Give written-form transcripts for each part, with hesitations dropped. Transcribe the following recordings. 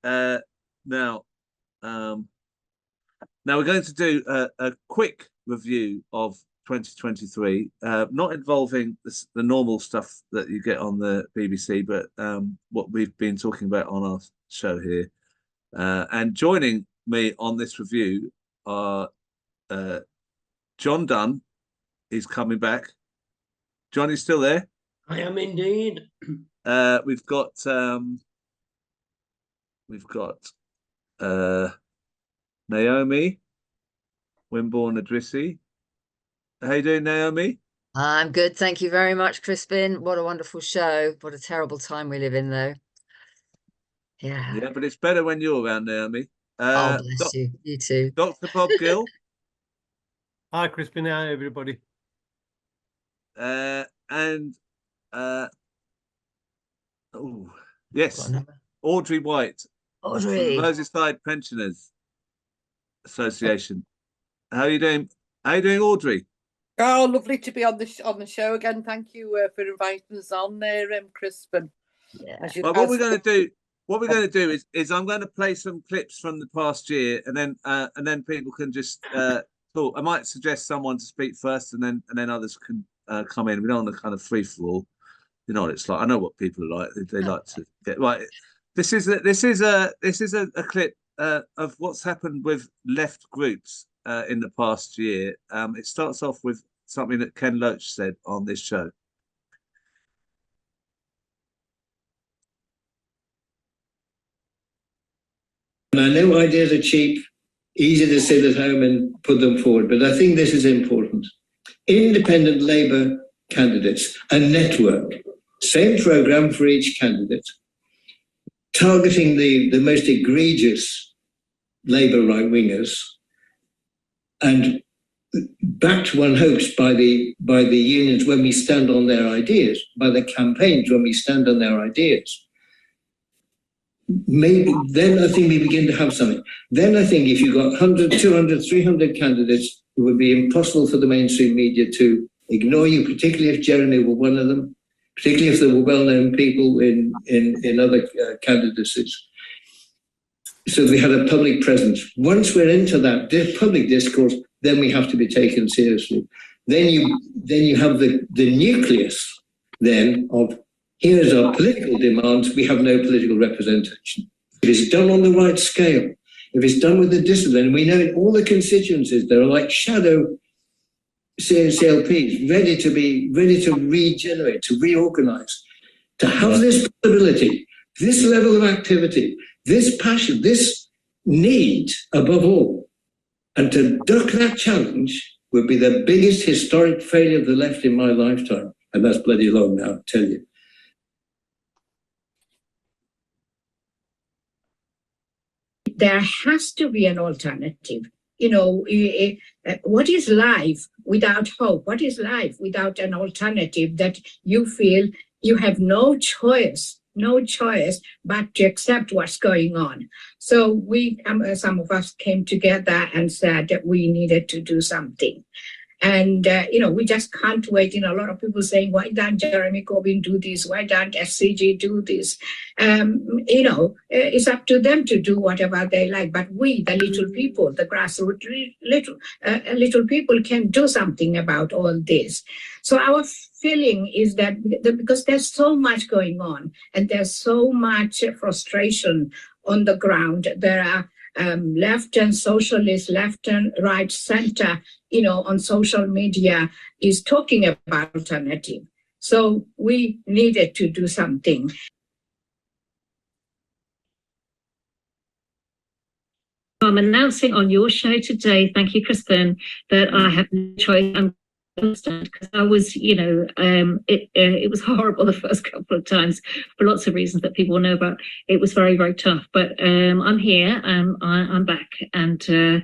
Uh, now, now we're going to do a quick review of 2023, not involving the normal stuff that you get on the BBC, but what we've been talking about on our show here. And joining me on this review are John Dunn. He's coming back. John, you still there? I am indeed. We've got Naomi Wimborne-Idrissi. How you doing, Naomi? I'm good, thank you very much, Crispin. What a wonderful show. What a terrible time we live in, though. Yeah, but it's better when you're around, Naomi. Oh, bless you. You too. Dr. Bob Gill. Hi, Crispin. Hi, everybody. Yes, Audrey White. Audrey. Merseyside Pensioners Association. How are you doing? How are you doing, Audrey? Oh, lovely to be on the show again. Thank you for inviting us on there, Crispin. Yeah. Well, what we're going to do is I'm going to play some clips from the past year, and then people can just talk. I might suggest someone to speak first, and then others can come in. We don't want to kind of free for all. You know what it's like. I know what people are like. They like to get right. This is a clip of what's happened with left groups in the past year. It starts off with something that Ken Loach said on this show. And I know ideas are cheap, easy to sit at home and put them forward, but I think this is important. Independent Labour candidates, a network, same programme for each candidate, targeting the most egregious Labour right-wingers, and backed, one hopes, by the unions when we stand on their ideas, by the campaigns when we stand on their ideas. Maybe then I think we begin to have something. Then I think if you've got 100, 200, 300 candidates, it would be impossible for the mainstream media to ignore you, particularly if Jeremy were one of them, particularly if there were well-known people in other candidacies. So we had a public presence. Once we're into that public discourse, then we have to be taken seriously. Then you have the nucleus then of, here's our political demands, we have no political representation. If it's done on the right scale, if it's done with the discipline, we know in all the constituencies, there are like shadow CLPs ready to regenerate, to reorganize, to have this possibility, this level of activity, this passion, this need above all. And to duck that challenge would be the biggest historic failure of the left in my lifetime. And that's bloody long now, I tell you. There has to be an alternative. You know, what is life without hope? What is life without an alternative that you feel you have no choice but to accept what's going on? So we, some of us came together and said that we needed to do something. And, you know, we just can't wait. You know, a lot of people saying, why don't Jeremy Corbyn do this? Why don't SCG do this? You know, it's up to them to do whatever they like. But we, the little people, the grassroots little people can do something about all this. So our feeling is that because there's so much going on and there's so much frustration on the ground, there are left and socialist, left and right, center, you know, on social media is talking about alternative. So we needed to do something. I'm announcing on your show today, thank you, Crispin, that I have no choice. Because I was, you know, it was horrible the first couple of times for lots of reasons that people know about. It was very, very tough. But I'm here, I'm back, and I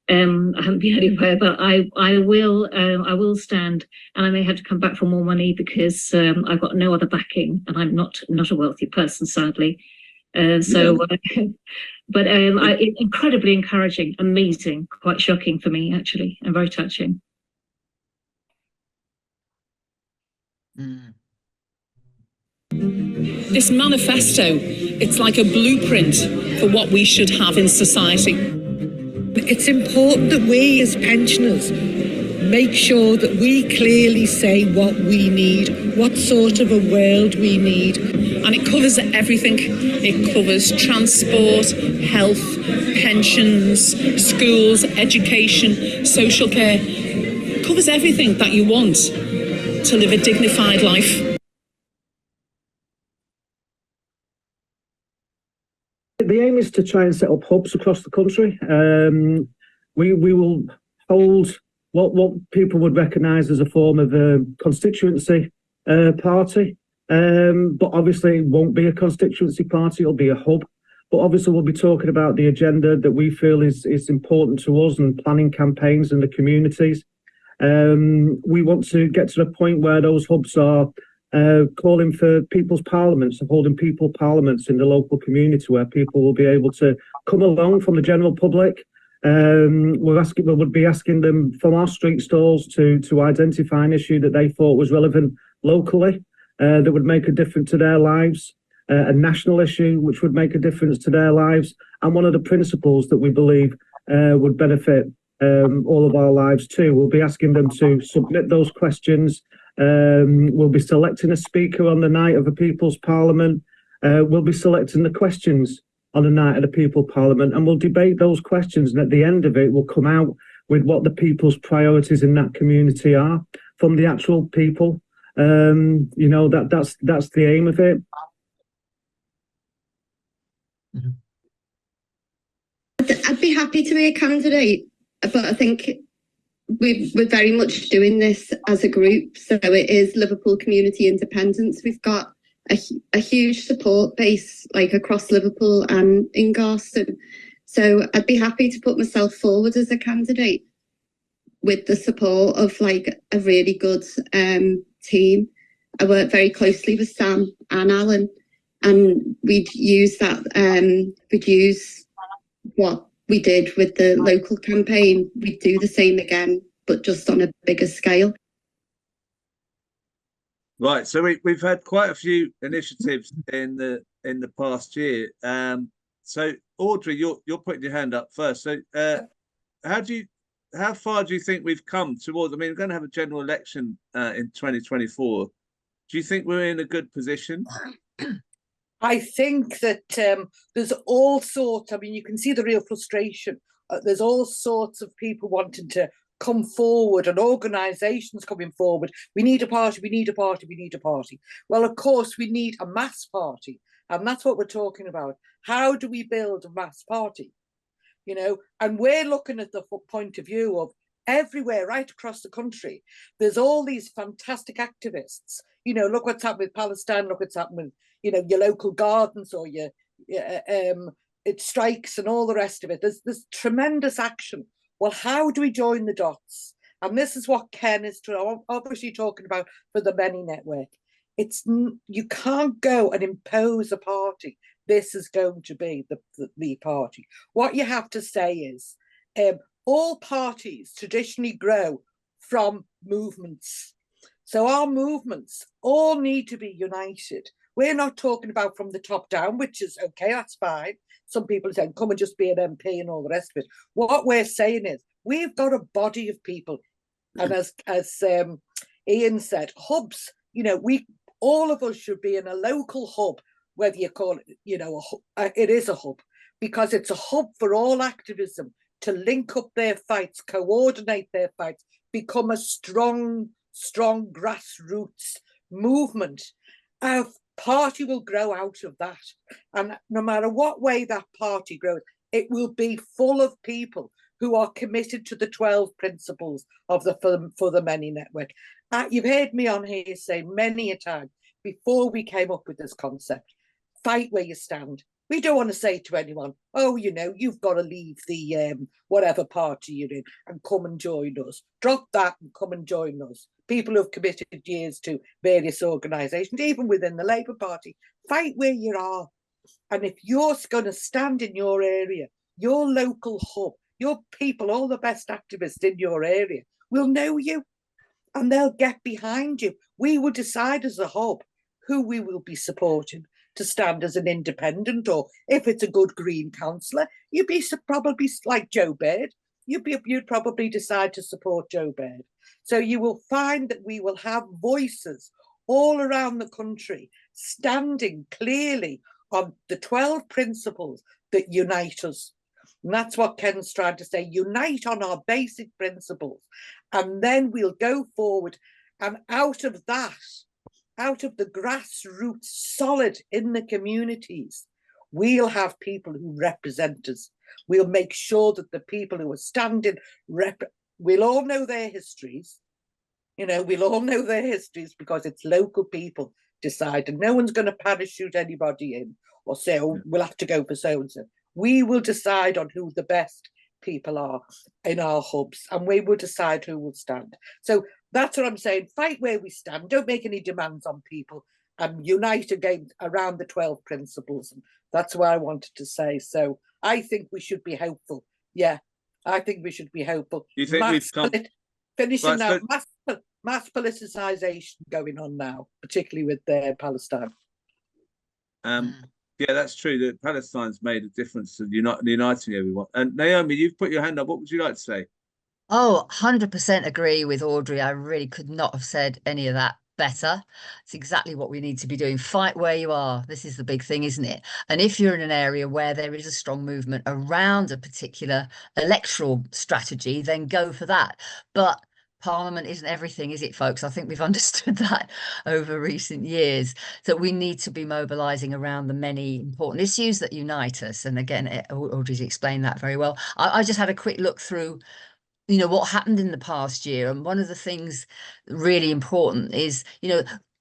haven't been anywhere. But I will stand, and I may have to come back for more money because I've got no other backing, and I'm not a wealthy person, sadly. But incredibly encouraging, amazing, quite shocking for me actually, and very touching. This manifesto, it's like a blueprint for what we should have in society. It's important that we as pensioners make sure that we clearly say what we need, what sort of a world we need. And it covers everything. It covers transport, health, pensions, schools, education, social care. It covers everything that you want to live a dignified life. The aim is to try and set up hubs across the country. We will hold what people would recognise as a form of a constituency party. But obviously it won't be a constituency party, it'll be a hub. But obviously we'll be talking about the agenda that we feel is important to us and planning campaigns in the communities. We want to get to the point where those hubs are calling for people's parliaments, holding people parliaments in the local community where people will be able to come along from the general public. We would be asking them from our street stalls to identify an issue that they thought was relevant locally, that would make a difference to their lives, a national issue which would make a difference to their lives, and one of the principles that we believe would benefit all of our lives too. We'll be asking them to submit those questions. We'll be selecting a speaker on the night of a People's Parliament. We'll be selecting the questions on the night of the People's Parliament, and we'll debate those questions, and at the end of it we'll come out with what the people's priorities in that community are from the actual people. You know, that's the aim of it. I'd be happy to be a candidate, but I think we're very much doing this as a group. So it is Liverpool Community Independence. We've got a huge support base, like across Liverpool and in Garston. So I'd be happy to put myself forward as a candidate with the support of like a really good team. I work very closely with Sam and Alan, and we'd use that. We'd use what we did with the local campaign. We'd do the same again, but just on a bigger scale. Right, so we've had quite a few initiatives in the past year. So Audrey, you're putting your hand up first. So how far do you think we've come towards? I mean, we're going to have a general election in 2024. Do you think we're in a good position? I think that there's all sorts. I mean, you can see the real frustration. There's all sorts of people wanting to come forward and organisations coming forward. We need a party, we need a party, we need a party. Well, of course, we need a mass party. And that's what we're talking about. How do we build a mass party? You know, and we're looking at the point of view of everywhere, right across the country. There's all these fantastic activists. You know, look what's happened with Palestine, look what's happened with, you know, your local gardens or your it strikes and all the rest of it. There's tremendous action. Well, how do we join the dots? And this is what Ken is obviously talking about for the Many Network. You can't go and impose a party. This is going to be the party. What you have to say is all parties traditionally grow from movements. So our movements all need to be united. We're not talking about from the top down, which is okay, that's fine. Some people are saying, come and just be an MP and all the rest of it. What we're saying is, we've got a body of people. And as Ian said, hubs, you know, all of us should be in a local hub, whether you call it, you know, it is a hub, because it's a hub for all activism to link up their fights, coordinate their fights, become a strong grassroots movement. Our party will grow out of that. And no matter what way that party grows, it will be full of people who are committed to the 12 principles of the For the Many Network. You've heard me on here say many a time before we came up with this concept, fight where you stand. We don't want to say to anyone, oh, you know, you've got to leave the whatever party you're in and come and join us. Drop that and come and join us. People who've committed years to various organisations, even within the Labour Party, fight where you are. And if you're going to stand in your area, your local hub, your people, all the best activists in your area will know you and they'll get behind you. We will decide as a hub who we will be supporting to stand as an independent, or if it's a good Green councillor, you'd be probably like Joe Baird. You'd probably decide to support Joe Baird. So you will find that we will have voices all around the country standing clearly on the 12 principles that unite us. And that's what Ken's trying to say, unite on our basic principles. And then we'll go forward, and out of that, out of the grassroots solid in the communities, we'll have people who represent us. We'll make sure that the people who are standing, we'll all know their histories. We'll all know their histories because it's local people decide, and no one's going to parachute anybody in or say, oh, we'll have to go for so-and-so. We will decide on who the best people are in our hubs, and we will decide who will stand. So that's what I'm saying. Fight where we stand. Don't make any demands on people, and unite again around the 12 principles. And that's what I wanted to say. So I think we should be hopeful. Yeah, I think we should be hopeful. You think we've come... Finishing now, mass politicization going on now, particularly with Palestine. Yeah, that's true. That Palestine's made a difference to uniting everyone. And Naomi, you've put your hand up. What would you like to say? Oh, 100% agree with Audrey. I really could not have said any of that better. It's exactly what we need to be doing. Fight where you are. This is the big thing, isn't it? And if you're in an area where there is a strong movement around a particular electoral strategy, then go for that. But Parliament isn't everything, is it, folks? I think we've understood that over recent years, that we need to be mobilising around the many important issues that unite us. And again, Audrey's explained that very well. I just had a quick look through what happened in the past year. And one of the things really important is,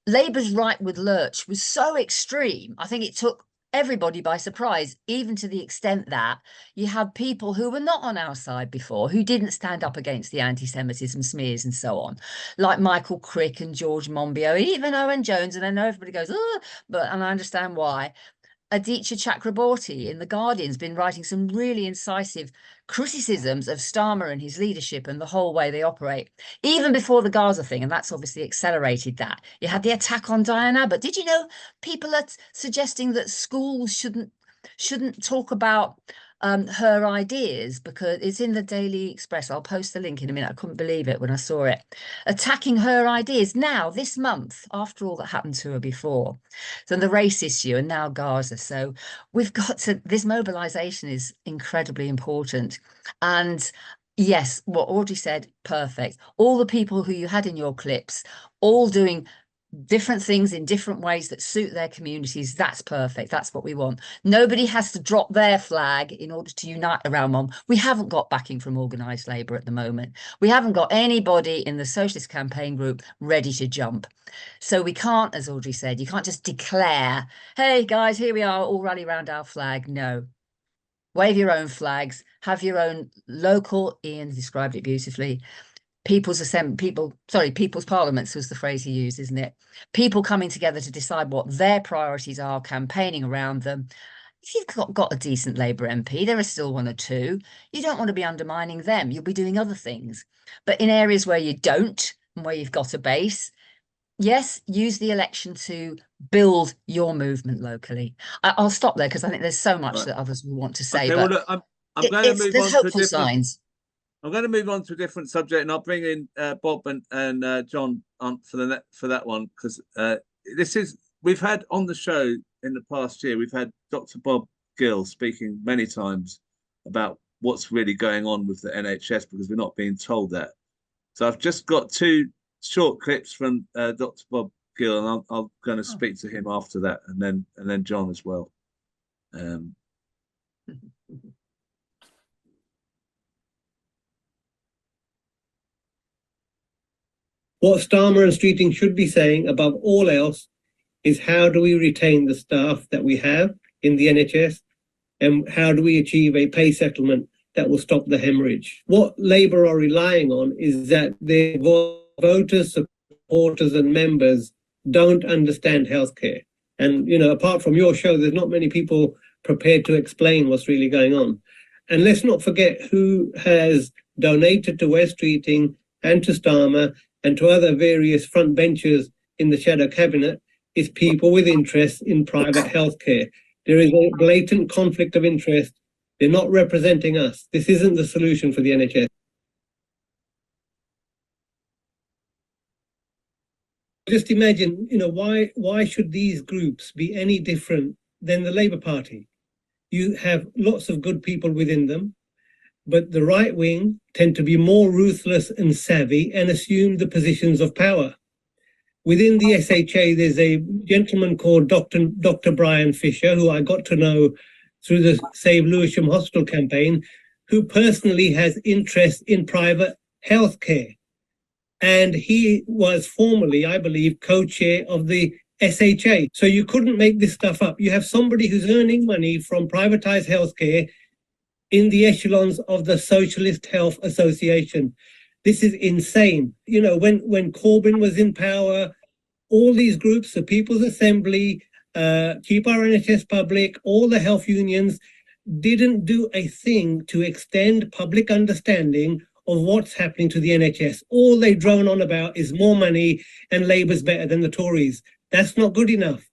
Labour's right with Lurch was so extreme. I think it took everybody by surprise, even to the extent that you had people who were not on our side before, who didn't stand up against the anti-Semitism smears and so on, like Michael Crick and George Monbiot, even Owen Jones. And I know everybody goes, oh, and I understand why. Aditya Chakraborty in The Guardian's been writing some really incisive criticisms of Starmer and his leadership and the whole way they operate, even before the Gaza thing, and that's obviously accelerated that. You had the attack on Diana, but did you know people are suggesting that schools shouldn't talk about her ideas, because it's in the Daily Express. I'll post the link in a minute. I couldn't believe it when I saw it. Attacking her ideas now, this month, after all that happened to her before. So the race issue and now Gaza. So we've got to, this mobilisation is incredibly important. And yes, what Audrey said, perfect. All the people who you had in your clips, all doing different things in different ways that suit their communities, that's perfect. That's what we want. Nobody has to drop their flag in order to unite around one. We haven't got backing from organised labour at the moment. We haven't got anybody in the Socialist Campaign Group ready to jump. So we can't, as Audrey said, you can't just declare, hey guys, here we are, all rally around our flag. No. Wave your own flags, have your own local, Ian described it beautifully, People's parliaments was the phrase he used, isn't it? People coming together to decide what their priorities are, campaigning around them. If you've got a decent Labour MP, there are still one or two. You don't want to be undermining them. You'll be doing other things. But in areas where you don't and where you've got a base, yes, use the election to build your movement locally. I'll stop there because I think there's so much that others will want to say. Okay, but well, look, I'm going to move there's on hopeful signs. I'm going to move on to a different subject, and I'll bring in Bob and John on for that one, because we've had on the show in the past year, we've had Dr. Bob Gill speaking many times about what's really going on with the NHS, because we're not being told that. So I've just got two short clips from Dr. Bob Gill, and I'm going to speak to him after that, and then John as well. What Starmer and Streeting should be saying above all else is, how do we retain the staff that we have in the NHS, and how do we achieve a pay settlement that will stop the hemorrhage? What Labour are relying on is that their voters, supporters and members don't understand healthcare. And, apart from your show, there's not many people prepared to explain what's really going on. And let's not forget who has donated to Wes Streeting and to Starmer and to other various front benchers in the shadow cabinet is people with interest in private healthcare. There is a blatant conflict of interest. They're not representing us. This isn't the solution for the NHS. Just imagine, why should these groups be any different than the Labour Party? You have lots of good people within them, but the right wing tend to be more ruthless and savvy and assume the positions of power. Within the SHA, there's a gentleman called Dr. Brian Fisher, who I got to know through the Save Lewisham Hospital campaign, who personally has interest in private healthcare. And he was formerly, I believe, co-chair of the SHA. So you couldn't make this stuff up. You have somebody who's earning money from privatized healthcare in the echelons of the Socialist Health Association. This is insane. When Corbyn was in power, all these groups, the People's Assembly, Keep Our NHS Public, all the health unions, didn't do a thing to extend public understanding of what's happening to the NHS. All they drone on about is more money and Labour's better than the Tories. That's not good enough.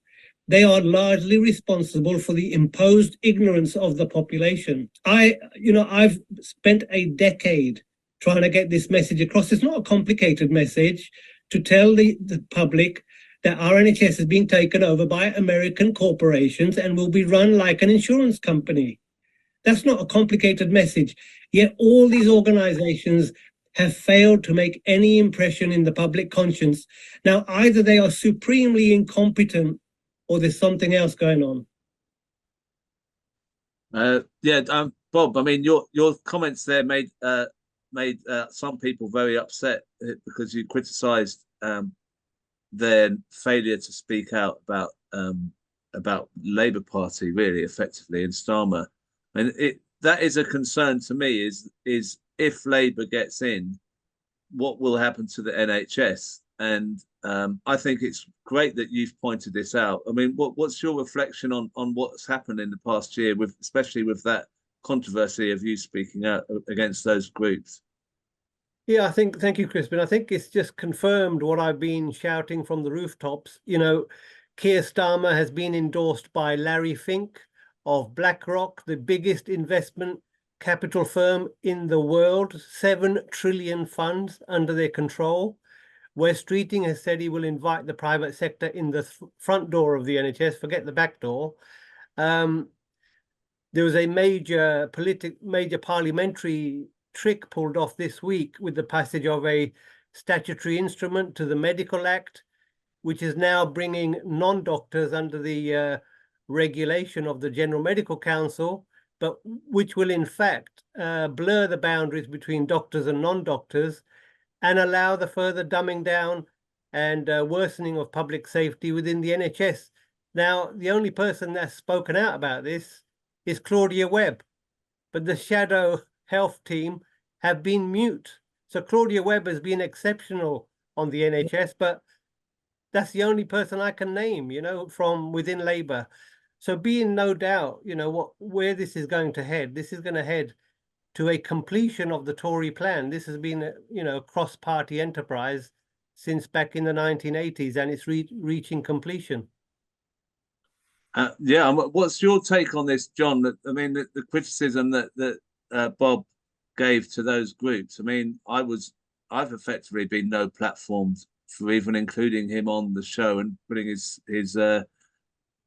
They are largely responsible for the imposed ignorance of the population. I've spent a decade trying to get this message across. It's not a complicated message to tell the public that our NHS is being taken over by American corporations and will be run like an insurance company. That's not a complicated message. Yet all these organizations have failed to make any impression in the public conscience. Now, either they are supremely incompetent or there's something else going on. Bob, I mean, your comments there made some people very upset because you criticised their failure to speak out about Labour Party, really effectively, and Starmer. And that is a concern to me, is if Labour gets in, what will happen to the NHS? And I think it's great that you've pointed this out. I mean, what's your reflection on what's happened in the past year, especially with that controversy of you speaking out against those groups? Yeah, thank you, Crispin. I think it's just confirmed what I've been shouting from the rooftops. Keir Starmer has been endorsed by Larry Fink of BlackRock, the biggest investment capital firm in the world, 7 trillion funds under their control. Wes Streeting has said he will invite the private sector in the front door of the NHS, forget the back door. There was a major parliamentary trick pulled off this week with the passage of a statutory instrument to the Medical Act, which is now bringing non-doctors under the regulation of the General Medical Council, but which will in fact blur the boundaries between doctors and non-doctors and allow the further dumbing down and worsening of public safety within the NHS. Now, the only person that's spoken out about this is Claudia Webb, but the shadow health team have been mute. So Claudia Webb has been exceptional on the NHS, but that's the only person I can name, from within Labour. So be in no doubt, where this is going to head. This is going to head to a completion of the Tory plan. This has been, a cross-party enterprise since back in the 1980s, and it's reaching completion. What's your take on this, John? I mean, the criticism that Bob gave to those groups. I mean, I've effectively been no platforms for even including him on the show and putting his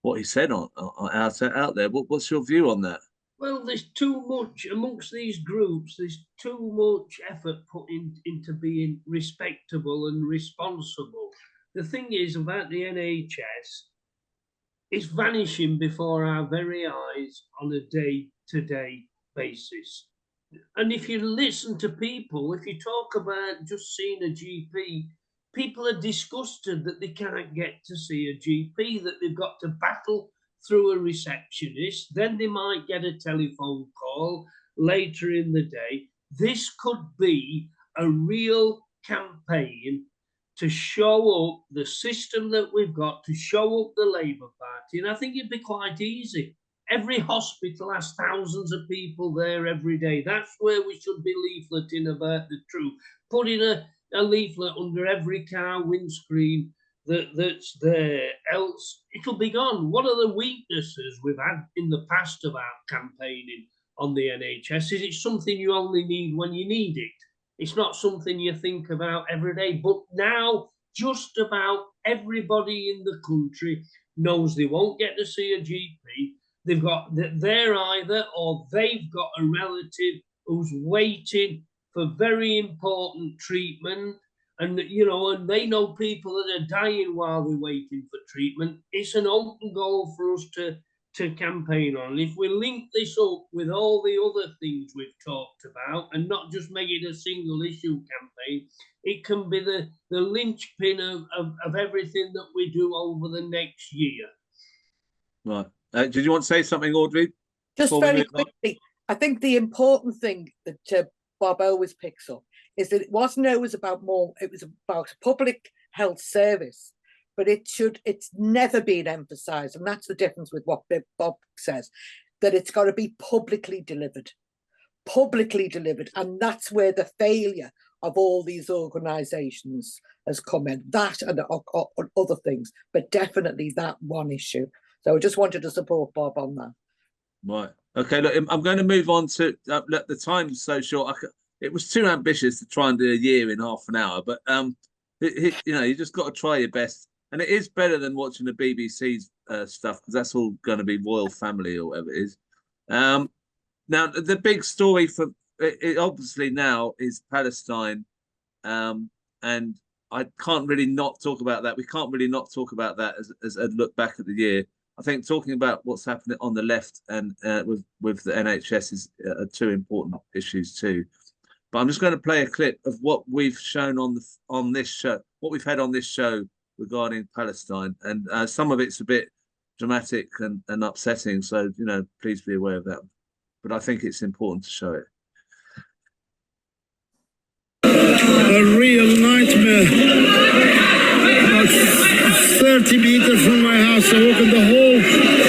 what he said on out there. What's your view on that? Well, there's too much amongst these groups. There's too much effort put into being respectable and responsible. The thing is about the NHS, it's vanishing before our very eyes on a day-to-day basis. And if you listen to people, if you talk about just seeing a GP, people are disgusted that they can't get to see a GP, that they've got to battle through a receptionist, then they might get a telephone call later in the day. This could be a real campaign to show up the system that we've got, to show up the Labour Party, and I think it'd be quite easy. Every hospital has thousands of people there every day. That's where we should be leafleting about the truth, putting a leaflet under every car windscreen that's there. Else, it'll be gone. One of the weaknesses we've had in the past about campaigning on the NHS is it's something you only need when you need it. It's not something you think about every day. But now, just about everybody in the country knows they won't get to see a GP. They're either, or they've got a relative who's waiting for very important treatment, and and they know people that are dying while they're waiting for treatment. It's an open goal for us to campaign on. And if we link this up with all the other things we've talked about and not just make it a single issue campaign, it can be the linchpin of everything that we do over the next year. Right. Did you want to say something, Audrey? Just very quickly, I think the important thing that Bob always picks up is that it wasn't always about it was about a public health service, but it's never been emphasised, and that's the difference with what Bob says, that it's got to be publicly delivered, and that's where the failure of all these organisations has come in, that and other things, but definitely that one issue. So I just wanted to support Bob on that. Right. Okay, look, I'm going to move on to the time's so short. It was too ambitious to try and do a year in half an hour, but you just got to try your best. And it is better than watching the BBC's stuff, because that's all going to be royal family or whatever it is. Now, the big story for it obviously now is Palestine, and I can't really not talk about that. We can't really not talk about that as a look back at the year. I think talking about what's happening on the left and with the NHS are two important issues too. But I'm just going to play a clip of what we've shown on this show, what we've had on this show regarding Palestine, and some of it's a bit dramatic and upsetting. So please be aware of that. But I think it's important to show it. A real nightmare. About 30 meters from my house, I walk in the whole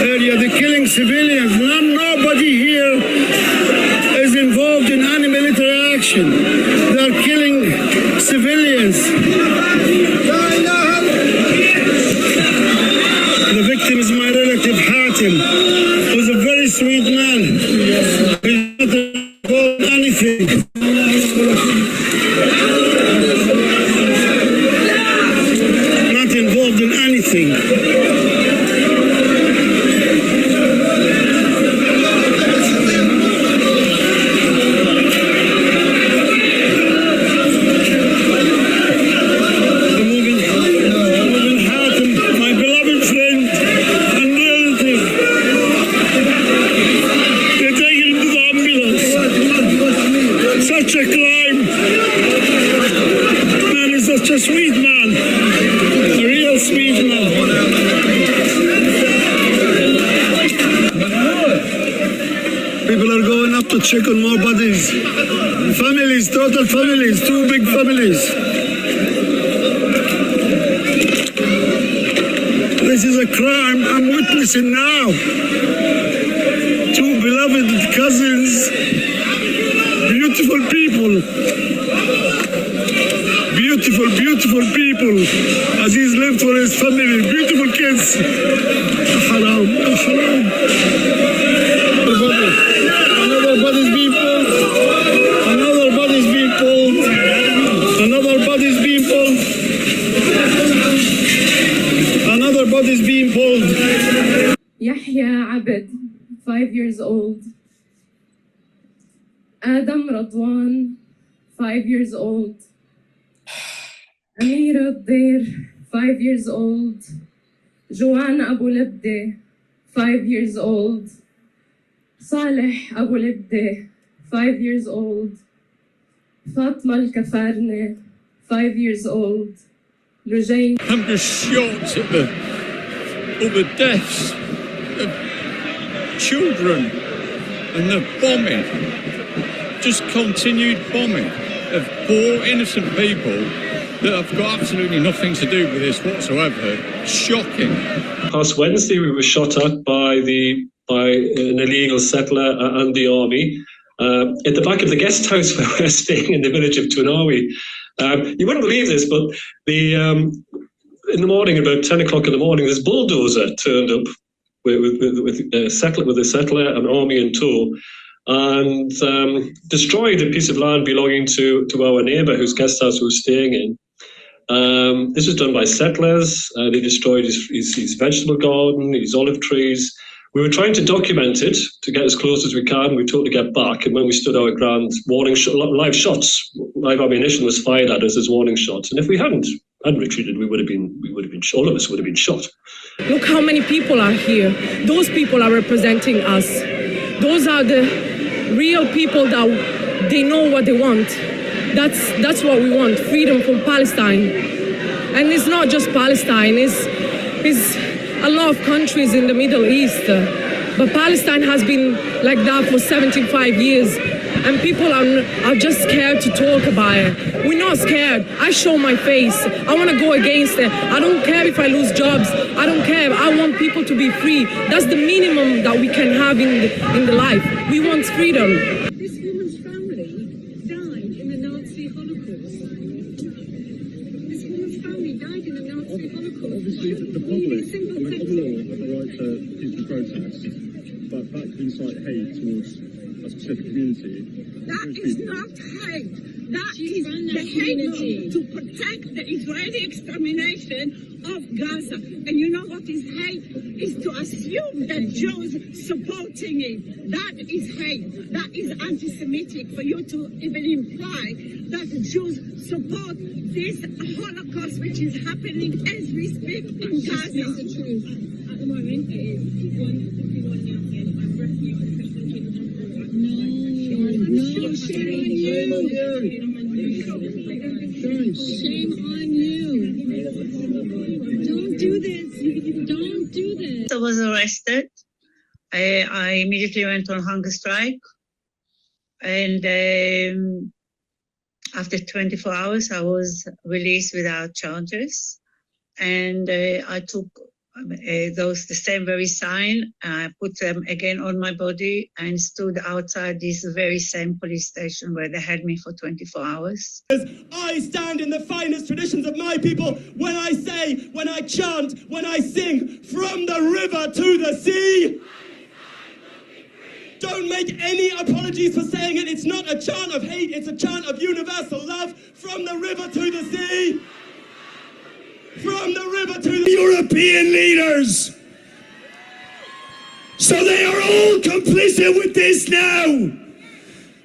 area. They're killing civilians. Nobody here is involved in any military action. They're killing civilians. The victim is my relative Hatim, who's a very sweet man. He's not involved in anything. Not involved in anything. A sweet man, a real sweet man. People are going up to check on more bodies. Families, total families, 2 big families. This is a crime I'm witnessing now. 2 beloved cousins, beautiful people. Beautiful people. Aziz lived for his family. Beautiful kids. Haram. Haram. Another body's being pulled. Another body's being pulled. Another body's being pulled. Another body's being pulled. Yahya Abed, 5 years old. Adam Radwan, 5 years old. Amira Dair, 5 years old. Joanne Abu Labde, 5 years old. Saleh Abu Labde, 5 years old. Fatma Al-Kafarne, 5 years old. Lujain. I'm just shocked at all the deaths of children and the bombing. Just continued bombing of poor, innocent people that have got absolutely nothing to do with this whatsoever. Shocking. Last Wednesday, we were shot at by an illegal settler and the army at the back of the guest house where we're staying in the village of Tunawi. You wouldn't believe this, but the in the morning, about 10 o'clock in the morning, this bulldozer turned up with a settler, an army in tow, and destroyed a piece of land belonging to our neighbour whose guest house we were staying in. This was done by settlers. They destroyed his vegetable garden, his olive trees. We were trying to document it to get as close as we can. We told to get back, and when we stood our ground, live ammunition was fired at us as warning shots. And if we hadn't retreated, we would have been all of us would have been shot. Look how many people are here. Those people are representing us. Those are the real people that they know what they want. That's what we want, freedom from Palestine. And it's not just Palestine, it's a lot of countries in the Middle East. But Palestine has been like that for 75 years. And people are just scared to talk about it. We're not scared. I show my face. I want to go against it. I don't care if I lose jobs. I don't care. I want people to be free. That's the minimum that we can have in the life. We want freedom. This woman's family died in the Nazi Holocaust. This woman's family died in the Nazi Holocaust. Obviously, the public have the right to peaceful protest, but that can incite hate towards a specific community. That is not hate. That is the hate to protect the Israeli extermination of Gaza. And you know what is hate? Is to assume that Jews supporting it. That is hate. That is anti-Semitic for you to even imply that the Jews support this Holocaust which is happening as we speak in Gaza. The truth. At the moment, it is 151 now dead. I'm refugee. No, shame on you. Shame on you. Don't do this. Don't do this. I was arrested. I immediately went on hunger strike. And after 24 hours, I was released without charges. And I took the same very sign, I put them again on my body and stood outside this very same police station where they had me for 24 hours. I stand in the finest traditions of my people when I say, when I chant, when I sing, from the river to the sea. Don't make any apologies for saying it. It's not a chant of hate, it's a chant of universal love. From the river to the sea. From the river to the European leaders. So they are all complicit with this now.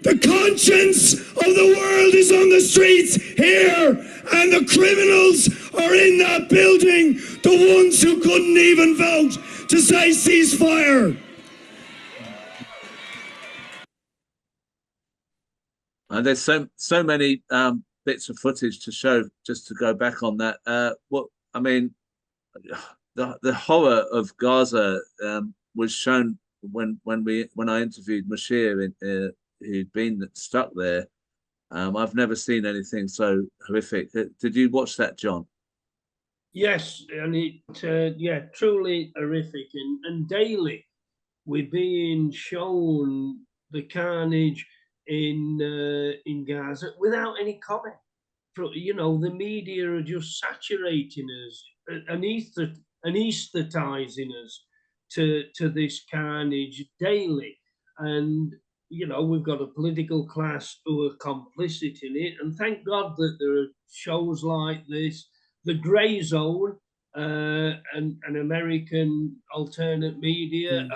The conscience of the world is on the streets here, and the criminals are in that building, the ones who couldn't even vote to say ceasefire. There's so many bits of footage to show, just to go back on that. What I mean, the horror of Gaza was shown when I interviewed Mashir, who'd been stuck there. I've never seen anything so horrific. Did you watch that, John? Yes, and it truly horrific, and daily we're being shown the carnage in Gaza without any comment. You know, the media are just saturating us, anesthetizing us to this carnage daily. And you know, we've got a political class who are complicit in it, and thank God that there are shows like this. The Grey Zone and American alternate media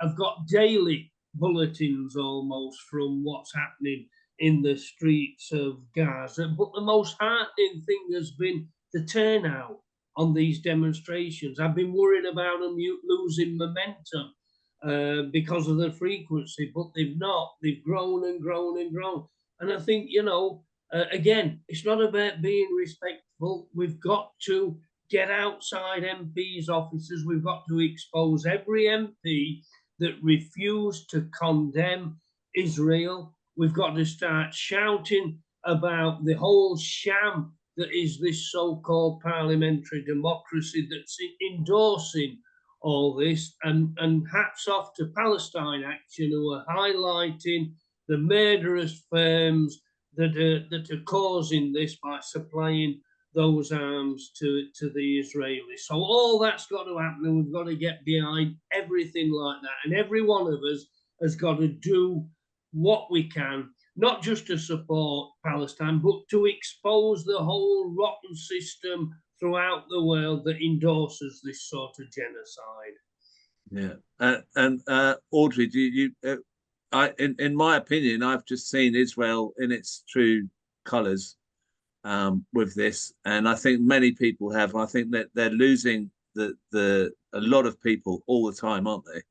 have got daily bulletins almost from what's happening in the streets of Gaza. But the most heartening thing has been the turnout on these demonstrations. I've been worried about them losing momentum because of the frequency, but they've not. They've grown and grown and grown. And I think, you know, again, it's not about being respectful. We've got to get outside MPs' offices. We've got to expose every MP that refused to condemn Israel. We've got to start shouting about the whole sham that is this so-called parliamentary democracy that's endorsing all this. And hats off to Palestine Action, who are highlighting the murderous firms that are causing this by supplying those arms to the Israelis. So all that's got to happen, and we've got to get behind everything like that. And every one of us has got to do what we can, not just to support Palestine, but to expose the whole rotten system throughout the world that endorses this sort of genocide. Yeah, and Audrey, do you? In my opinion, I've just seen Israel in its true colours with this, and I think many people have. I think that they're losing a lot of people all the time, aren't they?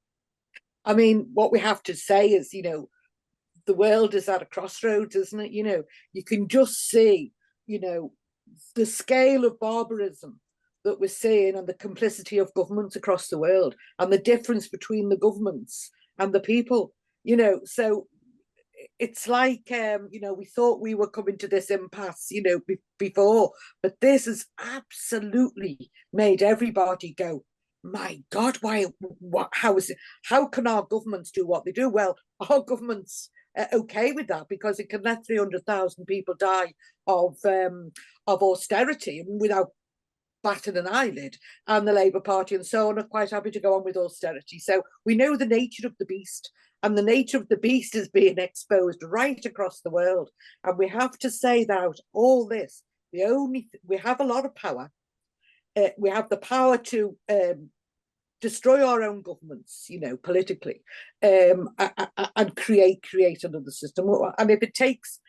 I mean, what we have to say is, you know, the world is at a crossroads, isn't it? You know, you can just see, you know, the scale of barbarism that we're seeing and the complicity of governments across the world and the difference between the governments and the people, you know. So it's like, you know, we thought we were coming to this impasse, you know, before, but this has absolutely made everybody go, my God, how can our governments do what they do? Well, our governments are okay with that because it can let 300,000 people die of austerity without batting an eyelid, and the Labour Party and so on are quite happy to go on with austerity. So we know the nature of the beast, and the nature of the beast is being exposed right across the world. And we have to say that all this, we have a lot of power. We have the power to destroy our own governments, you know, politically, and create another system. And if it takes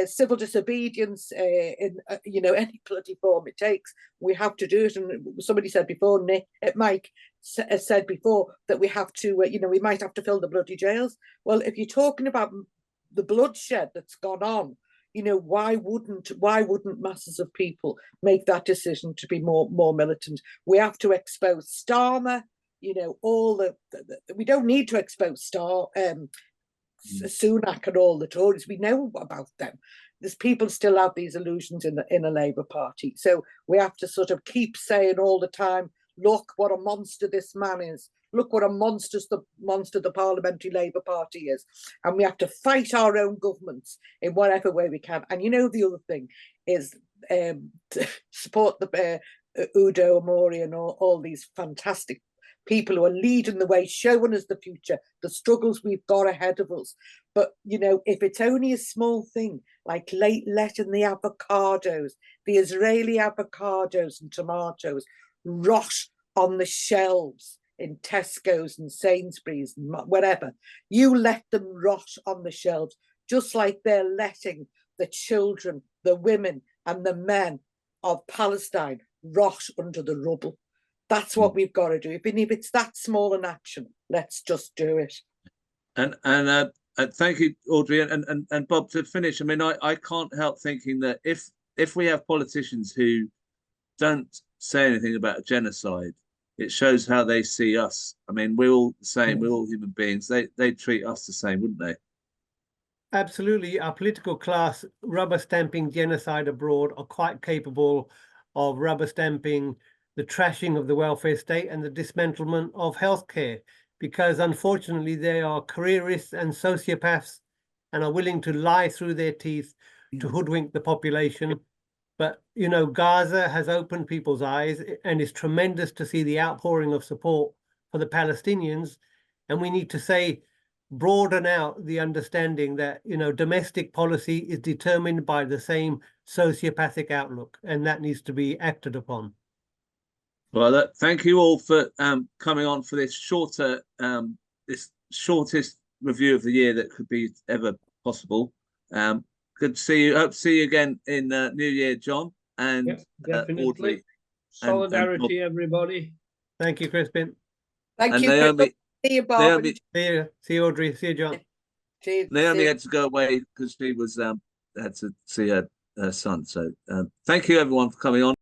civil disobedience in you know, any bloody form it takes, we have to do it. And somebody said before, Mike said before, that we have to, you know, we might have to fill the bloody jails. Well, if you're talking about the bloodshed that's gone on, you know, why wouldn't masses of people make that decision to be more militant? We have to expose Starmer, you know, all we don't need to expose Sunak and all the Tories. We know about them. There's people still have these illusions in a Labour Party. So we have to sort of keep saying all the time, look what a monster this man is. Look what a monster the Parliamentary Labour Party is. And we have to fight our own governments in whatever way we can. And you know, the other thing is to support the Udo Amori and all these fantastic people who are leading the way, showing us the future, the struggles we've got ahead of us. But, you know, if it's only a small thing, like letting the avocados, the Israeli avocados and tomatoes, rot on the shelves in Tesco's and Sainsbury's and whatever, you let them rot on the shelves, just like they're letting the children, the women and the men of Palestine rot under the rubble. That's what we've got to do. Even if it's that small an action, let's just do it. And thank you, Audrey. And Bob, to finish, I mean, I can't help thinking that if we have politicians who don't say anything about a genocide, it shows how they see us. I mean, we're all the same. We're all human beings. They treat us the same, wouldn't they? Absolutely. Our political class, rubber stamping genocide abroad, are quite capable of rubber stamping the trashing of the welfare state and the dismantlement of healthcare, because unfortunately they are careerists and sociopaths and are willing to lie through their teeth to hoodwink the population. But, you know, Gaza has opened people's eyes, and it's tremendous to see the outpouring of support for the Palestinians. And we need to say, broaden out the understanding that, you know, domestic policy is determined by the same sociopathic outlook, and that needs to be acted upon. Well, thank you all for coming on for this shortest review of the year that could be ever possible. Good to see you. Hope to see you again in New Year, John and Audrey. Solidarity, everybody. Thank you, Crispin. Thank you. Naomi, see you, Bob. See you, Audrey. See you, John. Naomi had to go away because she was had to see her son. So thank you, everyone, for coming on.